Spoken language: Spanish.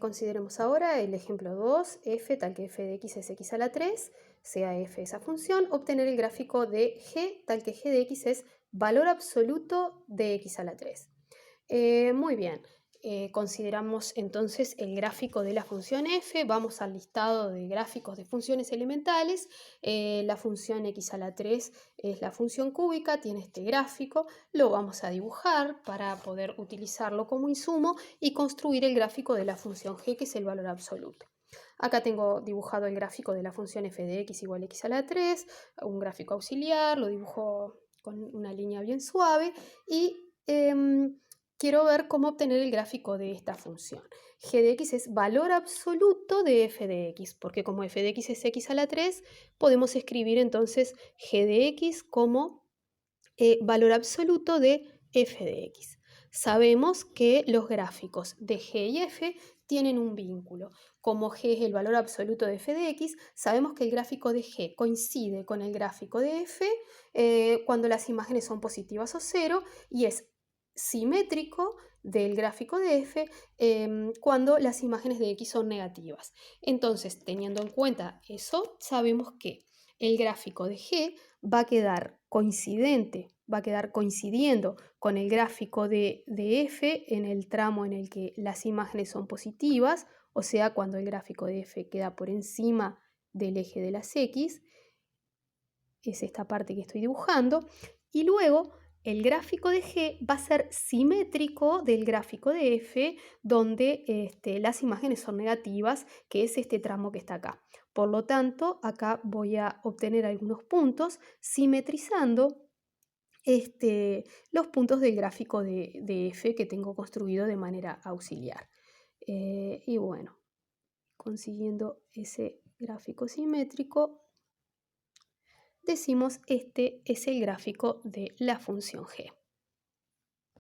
Consideremos ahora el ejemplo 2, f tal que f de x es x a la 3, sea f esa función, obtener el gráfico de g tal que g de x es valor absoluto de x a la 3. Muy bien, consideramos entonces el gráfico de la función f, vamos al listado de gráficos de funciones elementales, la función x a la 3 es la función cúbica, tiene este gráfico, lo vamos a dibujar para poder utilizarlo como insumo y construir el gráfico de la función g, que es el valor absoluto. Acá tengo dibujado el gráfico de la función f de x igual a x a la 3, un gráfico auxiliar, lo dibujo con una línea bien suave y quiero ver cómo obtener el gráfico de esta función. G de x es valor absoluto de f de x, porque como f de x es x a la 3, podemos escribir entonces g de x como valor absoluto de f de x. Sabemos que los gráficos de g y f tienen un vínculo. Como g es el valor absoluto de f de x, sabemos que el gráfico de g coincide con el gráfico de f cuando las imágenes son positivas o cero, y es simétrico del gráfico de f cuando las imágenes de x son negativas. Entonces, teniendo en cuenta eso, sabemos que el gráfico de g va a quedar coincidiendo con el gráfico de f en el tramo en el que las imágenes son positivas, o sea, cuando el gráfico de f queda por encima del eje de las x, es esta parte que estoy dibujando, y luego el gráfico de g va a ser simétrico del gráfico de f, donde las imágenes son negativas, que es este tramo que está acá. Por lo tanto, acá voy a obtener algunos puntos simetrizando los puntos del gráfico de f que tengo construido de manera auxiliar. Y bueno, consiguiendo ese gráfico simétrico, decimos este es el gráfico de la función g.